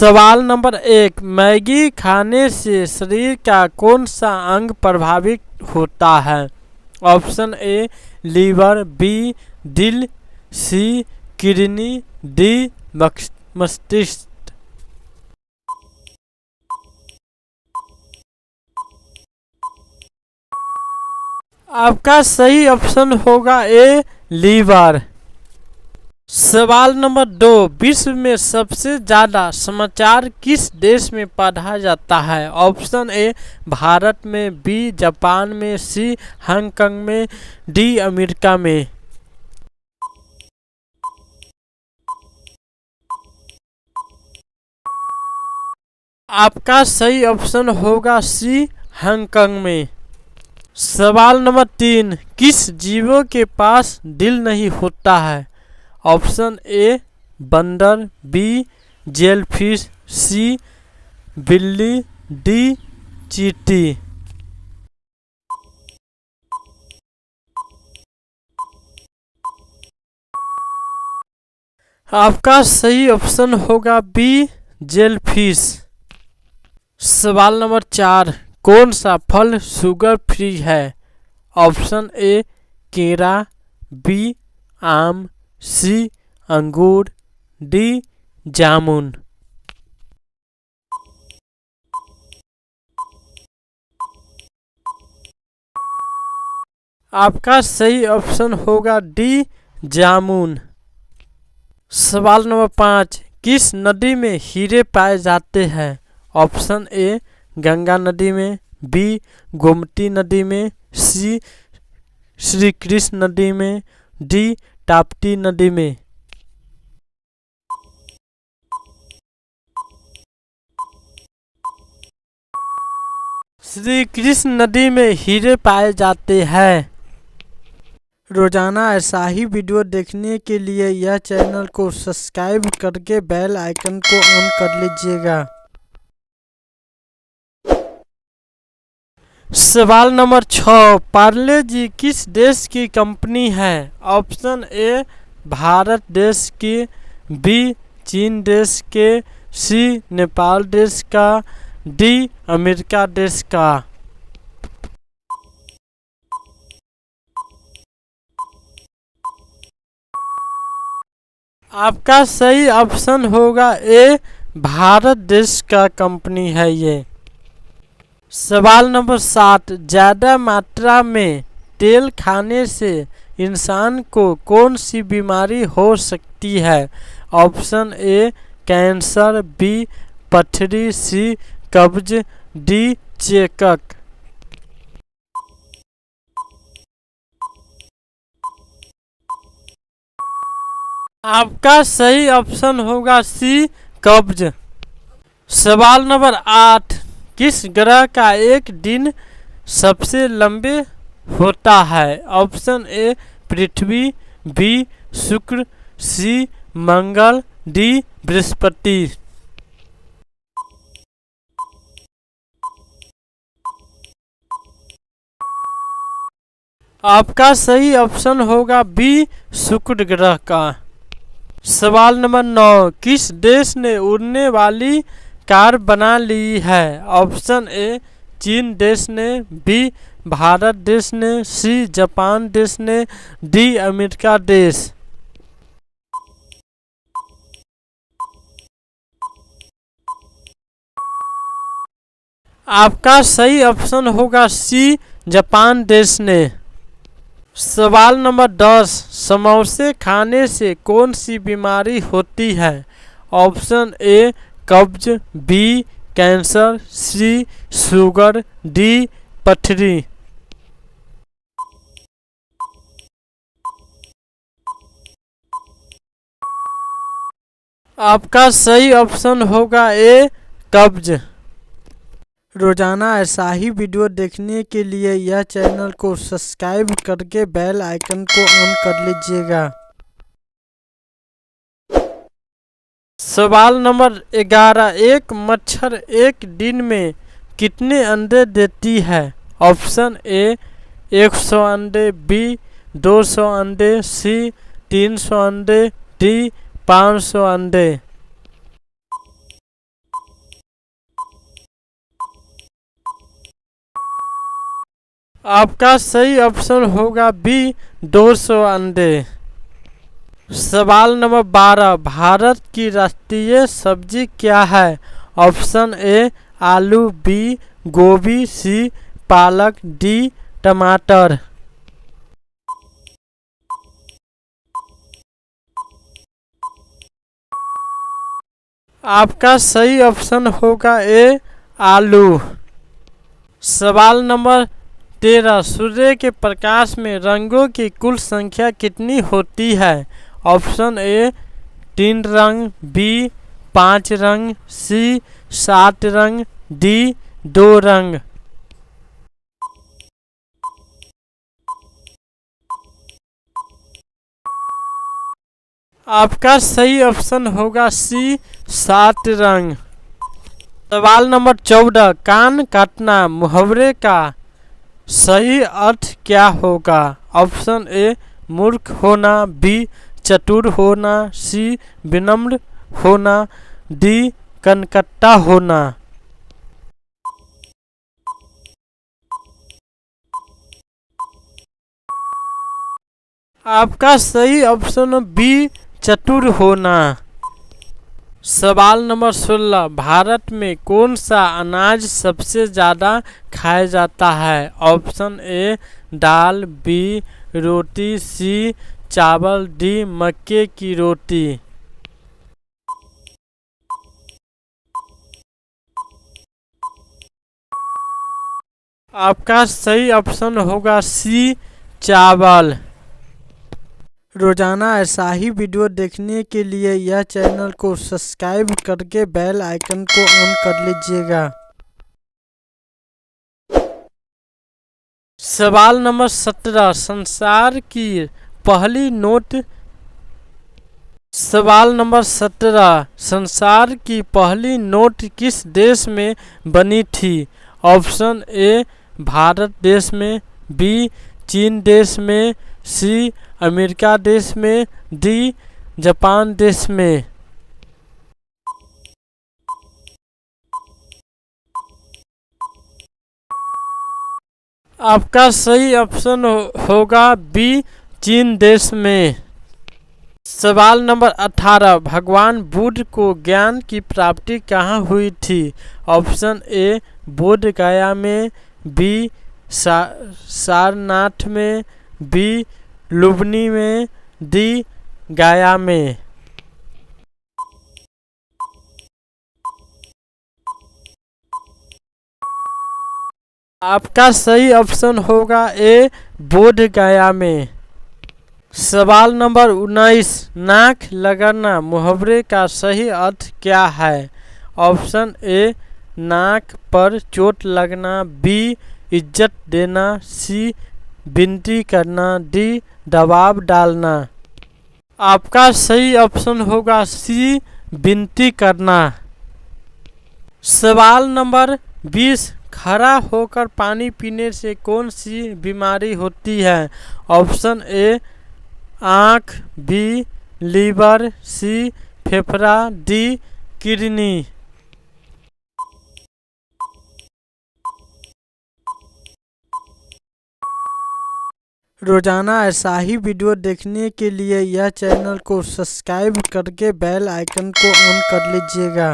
सवाल number 1, Maggi खाने से शरीर का कौन सा अंग प्रभावित होता है? ऑप्शन ए लीवर, बी दिल, सी किडनी, डी मस्तिष्क। आपका सही ऑप्शन होगा ए लीवर। सवाल नंबर 2, विश्व में सबसे ज़्यादा समाचार किस देश में पढ़ा जाता है? ऑप्शन ए भारत में, बी जापान में, सी हांगकांग में, डी अमेरिका में। आपका सही ऑप्शन होगा सी हांगकांग में। सवाल नंबर 3, किस जीवों के पास दिल नहीं होता है? ऑप्शन ए बंदर, बी जेलफिश, सी बिल्ली, डी चींटी। आपका सही ऑप्शन होगा बी जेलफिश। सवाल नंबर 4, कौन सा फल शुगर फ्री है? ऑप्शन ए केला, बी आम, सी अंगूर, डी जामुन। आपका सही ऑप्शन होगा डी जामुन। सवाल नंबर 5, किस नदी में हीरे पाए जाते हैं? ऑप्शन ए गंगा नदी में, बी गोमती नदी में, सी श्री कृष्ण नदी में, डी ताप्ती नदी में। श्री कृष्ण नदी में हीरे पाए जाते हैं। रोजाना ऐसा ही वीडियो देखने के लिए यह चैनल को सब्सक्राइब करके बेल आइकन को ऑन कर लीजिएगा। सवाल नंबर 6, पार्ले जी किस देश की कंपनी है? ऑप्शन ए भारत देश की, बी चीन देश के, सी नेपाल देश का, डी अमेरिका देश का। आपका सही ऑप्शन होगा ए भारत देश का कंपनी है ये। सवाल नंबर 7, ज़्यादा मात्रा में तेल खाने से इंसान को कौन सी बीमारी हो सकती है? ऑप्शन ए कैंसर, बी पथरी, सी कब्ज, डी चेचक। आपका सही ऑप्शन होगा सी कब्ज। सवाल नंबर 8, किस ग्रह का एक दिन सबसे लंबे होता है? ऑप्शन ए पृथ्वी, बी शुक्र, सी मंगल, डी बृहस्पति। आपका सही ऑप्शन होगा बी शुक्र ग्रह का। सवाल नंबर 9, किस देश ने उड़ने वाली कार बना ली है? ऑप्शन ए चीन देश ने, बी भारत देश ने, सी जापान देश ने, डी अमेरिका देश। आपका सही ऑप्शन होगा सी जापान देश ने। सवाल नंबर 10, समोसे खाने से कौन सी बीमारी होती है? ऑप्शन ए कब्ज, बी कैंसर, सी शुगर, डी पथरी। आपका सही ऑप्शन होगा ए कब्ज। रोजाना ऐसा ही वीडियो देखने के लिए यह चैनल को सब्सक्राइब करके बेल आइकन को ऑन कर लीजिएगा। सवाल नंबर 11, एक मच्छर एक दिन में कितने अंडे देती है? ऑप्शन ए 100 अंडे, बी 200 अंडे, सी 300 अंडे, डी 500 अंडे। आपका सही ऑप्शन होगा बी 200 अंडे। सवाल नंबर 12, भारत की राष्ट्रीय सब्जी क्या है? ऑप्शन ए आलू, बी गोभी, सी पालक, डी टमाटर। आपका सही ऑप्शन होगा ए आलू। सवाल नंबर 13, सूर्य के प्रकाश में रंगों की कुल संख्या कितनी होती है? ऑप्शन ए 3 रंग, बी 5 रंग, सी 7 रंग, डी 2 रंग। आपका सही ऑप्शन होगा सी 7 रंग। सवाल नंबर 14, कान काटना मुहावरे का सही अर्थ क्या होगा? ऑप्शन ए मूर्ख होना, बी चतुर होना, सी विनम्र होना, डी कनकट्टा होना। आपका सही ऑप्शन बी चतुर होना। सवाल नंबर 16, भारत में कौन सा अनाज सबसे ज़्यादा खाया जाता है? ऑप्शन ए दाल, बी रोटी, सी चावल, डी मक्के की रोटी। आपका सही ऑप्शन होगा सी चावल। रोजाना ऐसा ही वीडियो देखने के लिए यह चैनल को सब्सक्राइब करके बेल आइकन को ऑन कर लीजिएगा। सवाल नंबर 17, सवाल नंबर 17, संसार की पहली नोट किस देश में बनी थी? ऑप्शन ए भारत देश में, बी चीन देश में, सी अमेरिका देश में, डी जापान देश में। आपका सही ऑप्शन होगा बी चीन देश में। सवाल नंबर 18, भगवान बुद्ध को ज्ञान की प्राप्ति कहाँ हुई थी? ऑप्शन ए बोध गया में, बी सारनाथ में, बी लुम्बिनी में, डी गया में। आपका सही ऑप्शन होगा ए बोध गया में। सवाल नंबर 19, नाक लगाना मुहावरे का सही अर्थ क्या है? ऑप्शन ए नाक पर चोट लगना, बी इज्जत देना, सी विनती करना, डी दबाव डालना। आपका सही ऑप्शन होगा सी विनती करना। सवाल नंबर 20, खड़ा होकर पानी पीने से कौन सी बीमारी होती है? ऑप्शन ए आँख, बी लीवर, सी फेफड़ा, डी किडनी। रोजाना ऐसा ही वीडियो देखने के लिए यह चैनल को सब्सक्राइब करके बेल आइकन को ऑन कर लीजिएगा।